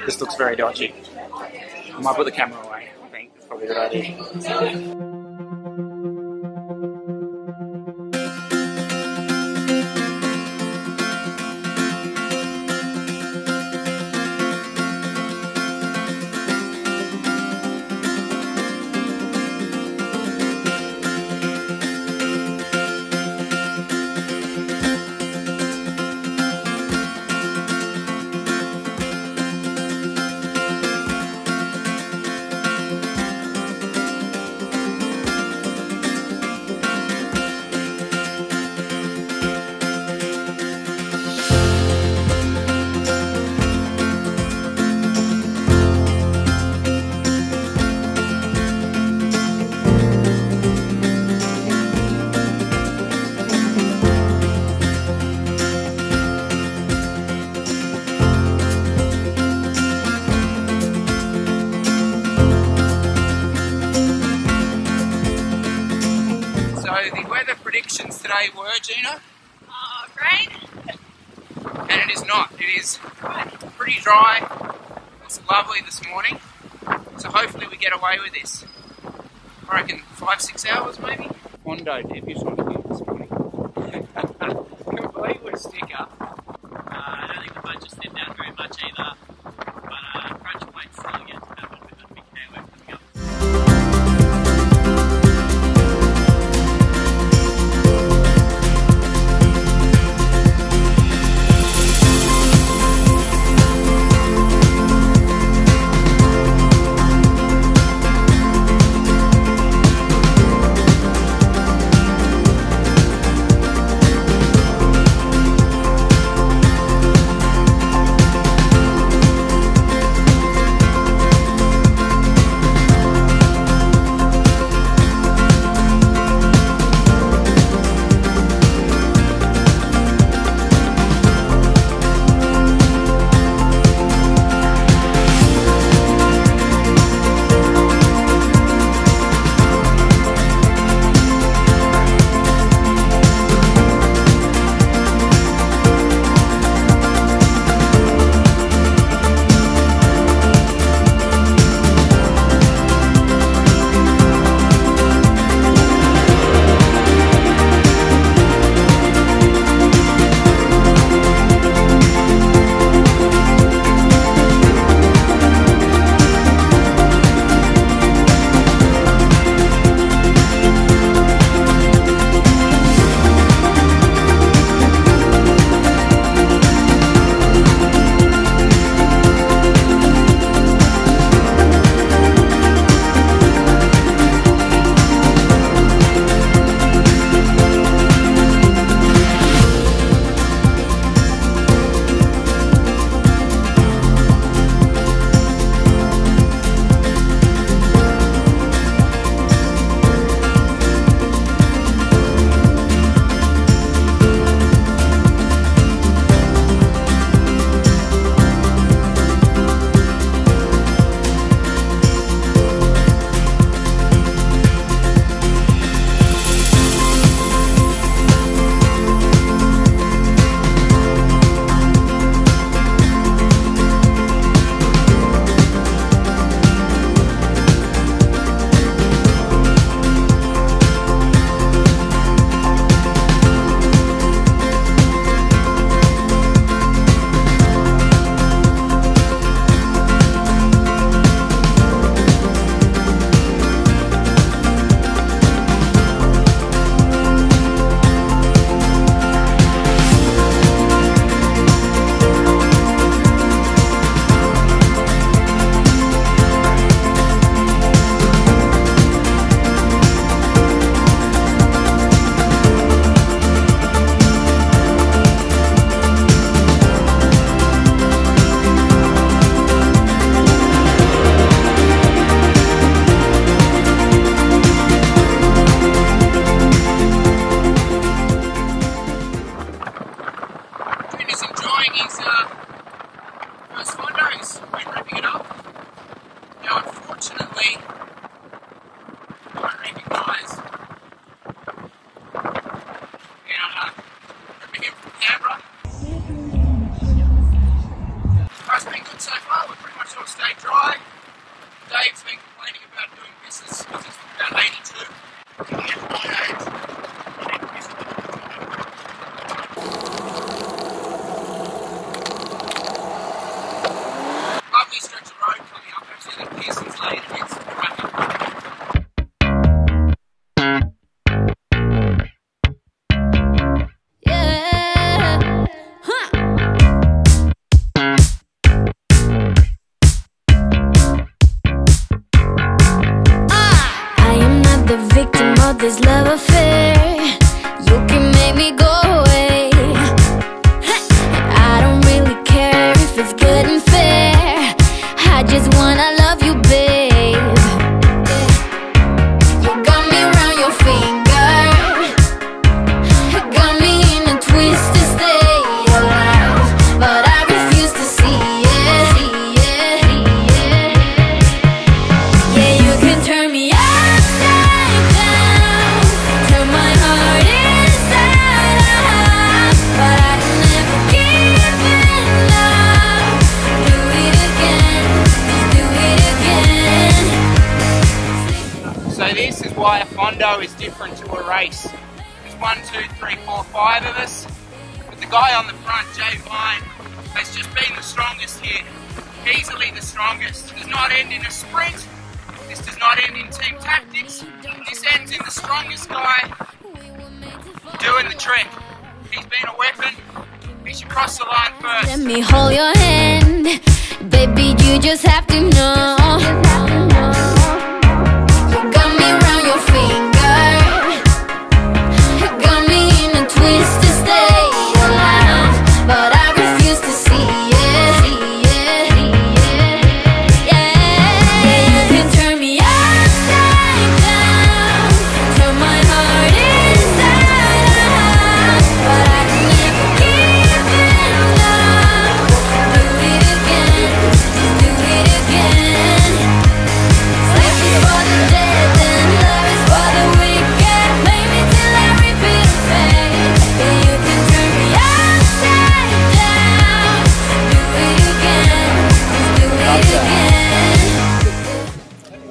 This looks very dodgy. I might put the camera away. I think it's probably a good idea. The weather predictions today were, Gina? Rain? And it is not. It is pretty dry. It was lovely this morning. So hopefully we get away with this. I reckon 5-6 hours maybe? Fondo debut on here this morning. Complete with sticker. I don't think the boat just stepped down very much either. But crunch weight still gets covered with a big tail wave coming up. That's been good so far. stay dry. Dave's been complaining about doing misses because it's about 82. Lovely stretch of road coming up. Actually, the Pearson's lane against the traffic. This love affair, you can make me go away. I don't really care if it's good and fair. I just wanna love you, babe. You got me around your finger, got me in a twisted state of love, but I refuse to see it. Yeah, you can turn me on. So this is why a Fondo is different to a race. There's 1, 2, 3, 4, 5 of us. But the guy on the front, Jay Vine, has just been the strongest here. Easily the strongest. Does not end in a sprint. This does not end in team tactics. This ends in the strongest guy doing the trick. He's been a weapon. He should cross the line first. Let me hold your hand. Baby, you just have to know.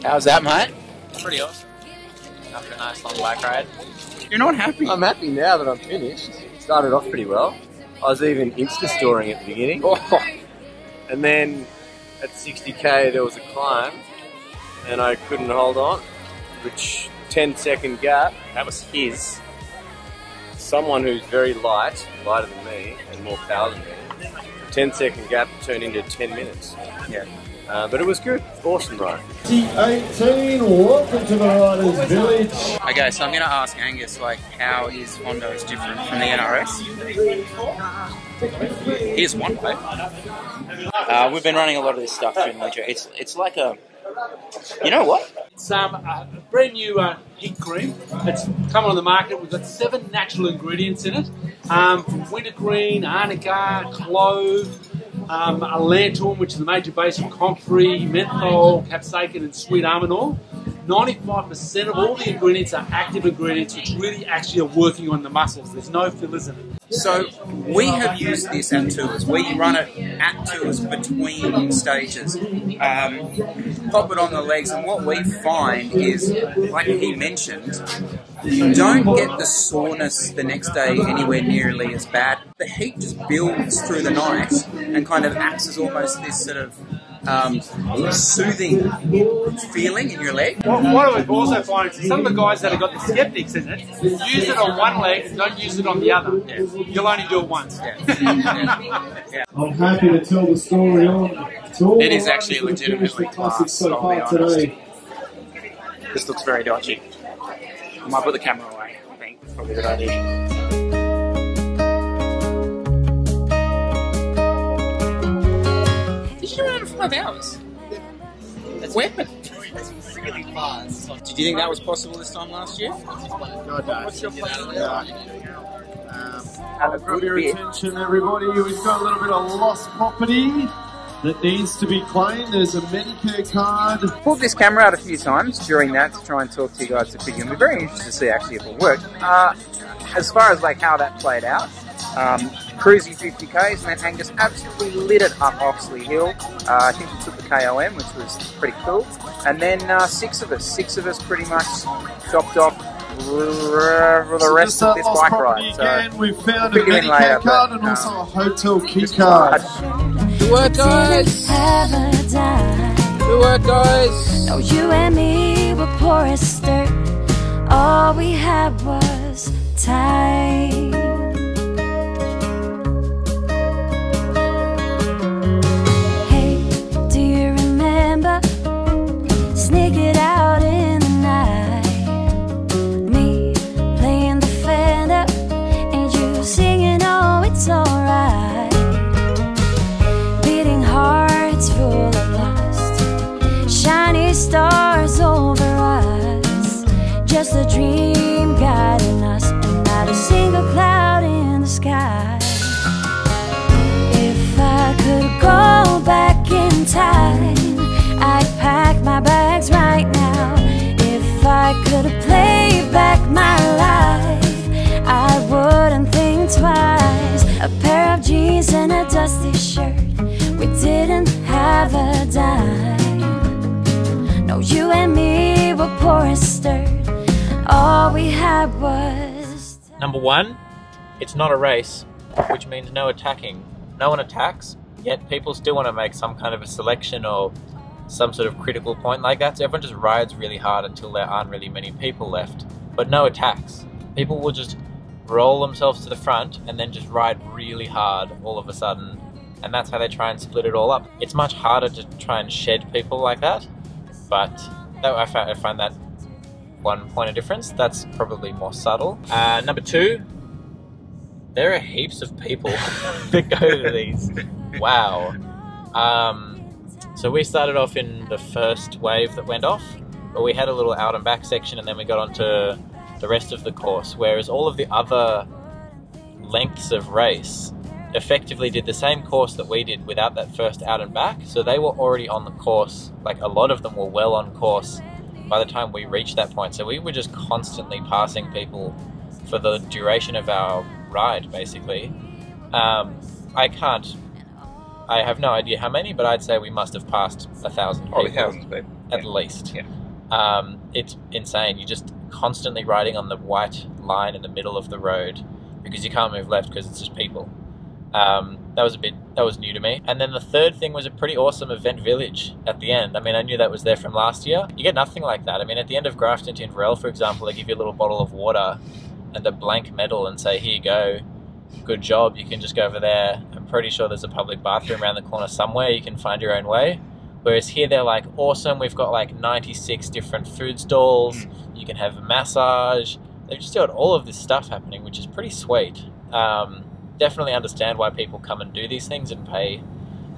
How's that, mate? Pretty awesome. After a nice long bike ride. You're not happy? I'm happy now that I'm finished. Started off pretty well. I was even Insta-storing at the beginning. Oh. And then at 60k there was a climb and I couldn't hold on, which 10-second gap, that was his. Someone who's very light, lighter than me and more power than me, 10-second gap turned into 10 minutes. Yeah. But it was good. Awesome ride. 18, welcome to the Riders Village. Okay, so I'm going to ask Angus, like, how is Fondo's different from the NRS? Here's one way. We've been running a lot of this stuff in VILLEGE. It's like a... You know what? It's a brand new heat cream. It's come on the market. We've got 7 natural ingredients in it. From wintergreen, arnica, clove, a lanthorn, which is the major base of comfrey, menthol, capsaicin and sweet almond oil. 95% of all the ingredients are active ingredients which really actually are working on the muscles. There's no fillers in it. So we have used this at tours. We run it at tours between stages. Pop it on the legs, and what we find is, like he mentioned, you don't get the soreness the next day anywhere nearly as bad. The heat just builds through the night and kind of acts as almost this sort of soothing feeling in your leg. What we've also found is some of the guys that have got the skeptics in it use it on one leg and don't use it on the other. Yeah. You'll only do it once. Yeah. I'm happy to tell the story on tour. It is actually legitimately class, so I'll be far honest. today. This looks very dodgy. I might put the camera away. I think it's probably a good idea. Did you do it in 5 hours? That's weapon. It's really fast. Did you think that was possible this time last year? God, What's your plan? Have a good your attention, everybody. We've got a little bit of lost property that needs to be claimed. There's a Medicare card. Pulled this camera out a few times during that to try and talk to you guys to figure. We're very interested to see actually if it worked. As far as like how that played out, cruising 50k's, and then Angus absolutely lit it up Oxley Hill. I think he took the KOM, which was pretty cool. And then six of us pretty much chopped off for the rest of this bike ride. So we found we'll a Medicare later, card but, and also a hotel key card. Good work, guys! Good work, guys! No, you and me were poor as dirt. All we had was time. Hey, do you remember? Sneak it out in the night. Me playing the Fender and you singing, oh, it's alright. Beating hearts full of lust, shiny stars over us. Just a dream guiding us, and not a single cloud in the sky. If I could go back in time, I'd pack my bags right now. If I could play back my life, I wouldn't think twice. A pair of jeans and a dusty shirt, we didn't have a dime. No, you and me were poor as dirt. All we had was time. Number 1, it's not a race, which means no attacking. No one attacks, yet people still want to make some kind of a selection or some sort of critical point like that, so everyone just rides really hard until there aren't really many people left. But no attacks. People will just roll themselves to the front and then just ride really hard all of a sudden, and that's how they try and split it all up. It's much harder to try and shed people like that, but I find that one point of difference. That's probably more subtle. Number 2, there are heaps of people that go to these. Wow. So we started off in the first wave that went off, but we had a little out and back section, and then we got onto the rest of the course, whereas all of the other lengths of race effectively did the same course that we did without that first out and back. So they were already on the course, like a lot of them were well on course by the time we reached that point. So we were just constantly passing people for the duration of our ride, basically. I have no idea how many, but I'd say we must have passed 1,000 people. Probably thousands of people. At least. Yeah. It's insane. You're just constantly riding on the white line in the middle of the road because you can't move left because it's just people. That was new to me. And then the third thing was a pretty awesome event village at the end. I mean, I knew that was there from last year. You get nothing like that. I mean, at the end of Grafton to Inverell, for example, they give you a little bottle of water and a blank medal and say, here you go, good job, you can just go over there. I'm pretty sure there's a public bathroom around the corner somewhere, you can find your own way. Whereas here they're like, awesome, we've got like 96 different food stalls, you can have a massage. They've just got all of this stuff happening, which is pretty sweet. Definitely understand why people come and do these things and pay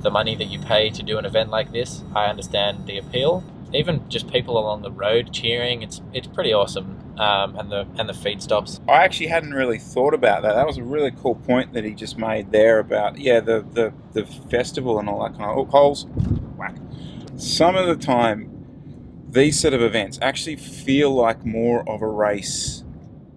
the money that you pay to do an event like this. I understand the appeal. Even just people along the road cheering, it's pretty awesome. And the feed stops. I actually hadn't really thought about that. That was a really cool point that he just made there about the festival and all that kind of holes. Whack. Some of the time, these sort of events actually feel like more of a race,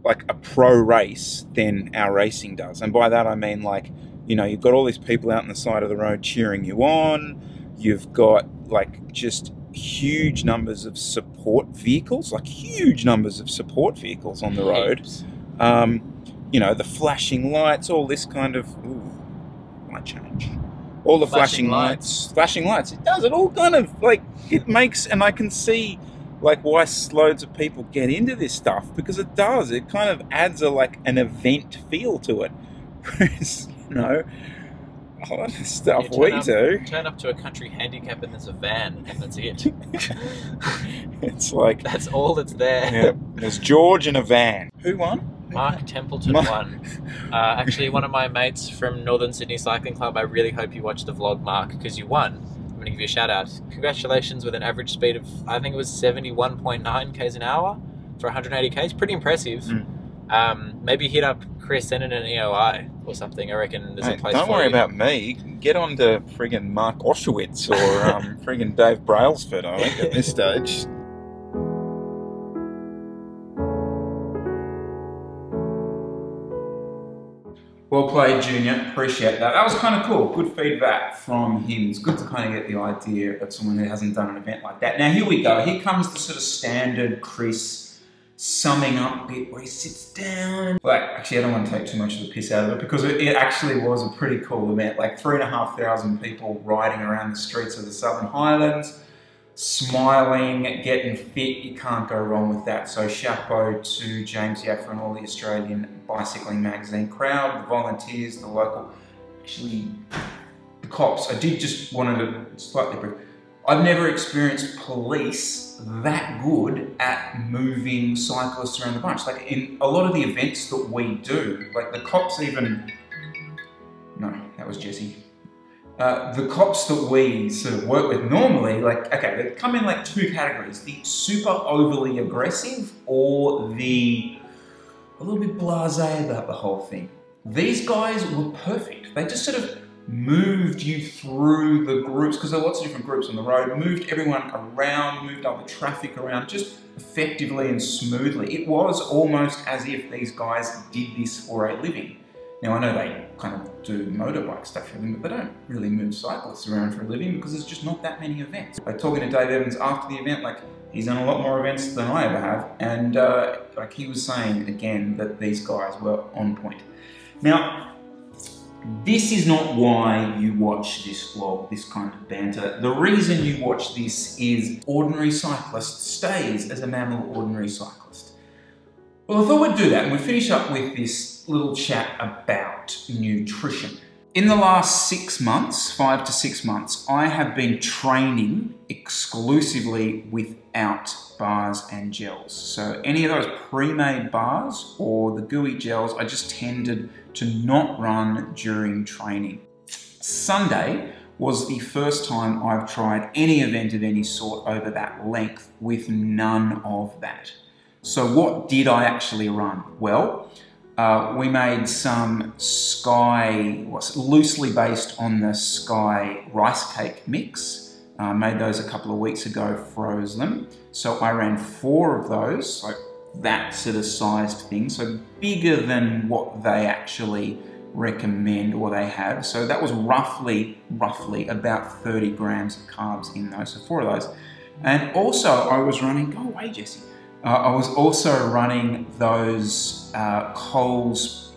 like a pro race, than our racing does. And by that I mean, like, you know, you've got all these people out on the side of the road cheering you on. You've got like just huge numbers of support vehicles, like huge numbers of support vehicles on the road. You know, the flashing lights, all this kind of, might change. All the flashing lights. It does, it all kind of like, it makes, and I can see like why loads of people get into this stuff, because it does, it kind of adds an event feel to it. Whereas, you know, a lot of the stuff turn up to a country handicap and there's a van and that's it. It's like, that's all that's there. Yeah, there's George in a van. Who won? Mark Templeton won. Actually, one of my mates from Northern Sydney Cycling Club, I really hope you watch the vlog, Mark, because you won. I'm going to give you a shout out. Congratulations, with an average speed of, I think it was 71.9 k's an hour for 180 k's. Pretty impressive. Maybe hit up Chris and an EOI or something. I reckon there's a place for you. Don't worry about me. Get on to friggin' Mark Oshowitz or friggin' Dave Brailsford, I think, at this stage. Well played, Junior. Appreciate that. That was kind of cool. Good feedback from him. It's good to kind of get the idea of someone who hasn't done an event like that. Now, here we go. Here comes the sort of standard Chris summing up bit where he sits down. Like, actually, I don't want to take too much of the piss out of it because it actually was a pretty cool event. Like 3,500 people riding around the streets of the Southern Highlands, smiling, getting fit. You can't go wrong with that. So chapeau to James Yaffer and all the Australian Bicycling Magazine crowd, the volunteers, the local, actually the cops. I did just wanted to slightly brief. I've never experienced police that good at moving cyclists around the bunch. Like in a lot of the events that we do, like the cops even, no, that was Jesse. The cops that we sort of work with normally, like, okay, they come in like two categories, the super overly aggressive or the a little bit blasé about the whole thing. These guys were perfect. They just sort of moved you through the groups, because there are lots of different groups on the road, moved everyone around, moved all the traffic around, just effectively and smoothly. It was almost as if these guys did this for a living. Now, I know they kind of do motorbike stuff for them, but they don't really move cyclists around for a living because there's just not that many events. Like talking to Dave Evans after the event, like he's done a lot more events than I ever have, and like he was saying again that these guys were on point. Now, this is not why you watch this vlog, this kind of banter. The reason you watch this is ordinary cyclist stays as a mammal ordinary cyclist. Well, I thought we'd do that and we'd finish up with this little chat about nutrition. In the last 6 months, 5 to 6 months, I have been training exclusively without bars and gels. So any of those pre-made bars or the gooey gels, I just tended to not run during training. Sunday was the first time I've tried any event of any sort over that length with none of that. So what did I actually run? Well, we made some Sky, loosely based on the Sky rice cake mix. Made those a couple of weeks ago, froze them. So I ran 4 of those, like that sort of sized thing. So bigger than what they actually recommend or they have. So that was roughly about 30 grams of carbs in those. So 4 of those. And also I was running, go away Jesse. I was also running those Coles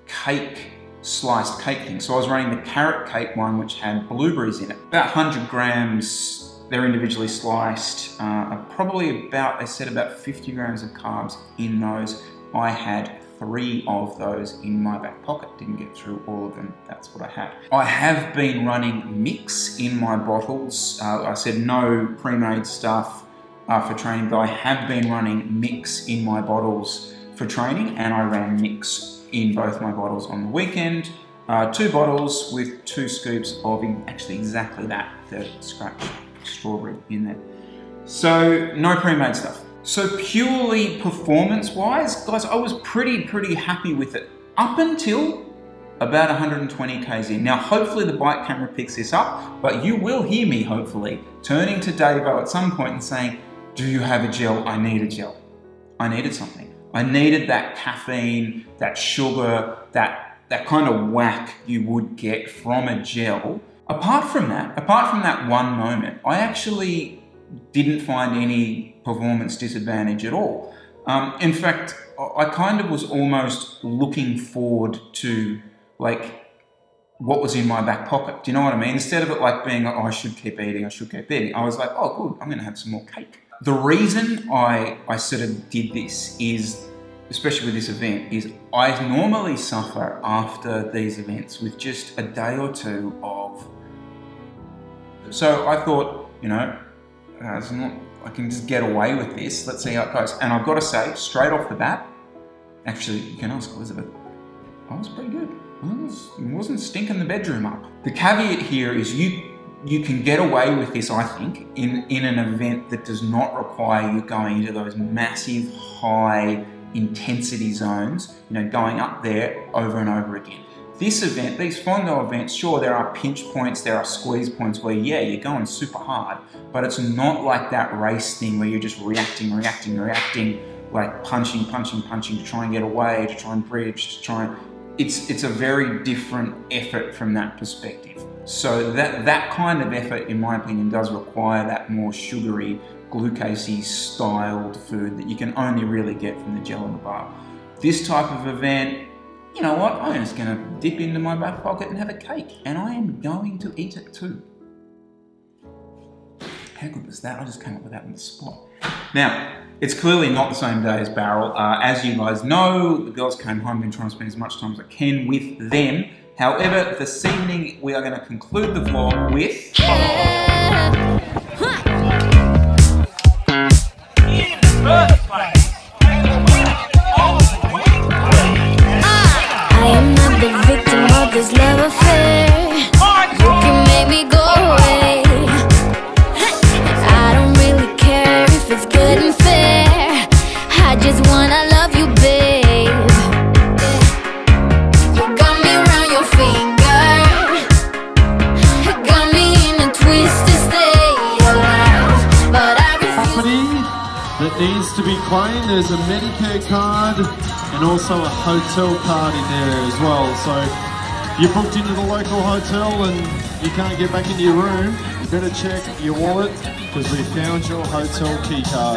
cake, sliced cake things. So I was running the carrot cake one, which had blueberries in it. About 100 grams, they're individually sliced. Probably about, they said about 50 grams of carbs in those. I had 3 of those in my back pocket. Didn't get through all of them, that's what I had. I have been running mix in my bottles. I said no pre-made stuff for training, but I have been running mix in my bottles for training, and I ran mix in both my bottles on the weekend. 2 bottles with 2 scoops of actually exactly that, the scratch strawberry in there. So no pre-made stuff. So purely performance-wise, guys, I was pretty happy with it up until about 120 k's in. Now, hopefully the bike camera picks this up, but you will hear me, hopefully, turning to Davo at some point and saying, do you have a gel? I need a gel. I needed something. I needed that caffeine, that sugar, that kind of whack you would get from a gel. Apart from that one moment, I actually didn't find any performance disadvantage at all. In fact, I kind of was almost looking forward to like what was in my back pocket. Do you know what I mean? Instead of it like being like, oh, I should keep eating, I was like, oh, good, I'm gonna have some more cake. The reason I sort of did this is, especially with this event, is I normally suffer after these events with just a day or 2 of. So I thought, you know, I can just get away with this. Let's see how it goes. And I've got to say, straight off the bat, actually, you can ask Elizabeth, I was pretty good. I wasn't stinking the bedroom up. The caveat here is you can get away with this, I think, in an event that does not require you going into those massive high intensity zones, you know, going up there over and over again. This event, these Fondo events, sure, there are pinch points, there are squeeze points where, yeah, you're going super hard, but it's not like that race thing where you're just reacting, like punching to try and get away, to try and bridge, to try and... it's a very different effort from that perspective. So that kind of effort, in my opinion, does require that more sugary, glucosey styled food that you can only really get from the gel in the bar. This type of event, you know what, I'm just going to dip into my back pocket and have a cake, and I am going to eat it too. How good was that? I just came up with that on the spot. Now, it's clearly not the same day as Bowral. As you guys know, the girls came home and trying to spend as much time as I can with them. However, this evening we are going to conclude the vlog with... I am not the victim of this love affair. You can make me go away. I don't really care if it's good and fair. I just wanna love you, babe. You got me around your finger, got me in a twisted state of life, but I refuse. That needs to be claimed. There's a Medicare card and also a hotel card in there as well. So you're booked into the local hotel and you can't get back into your room, you better check your wallet because we found your hotel key card.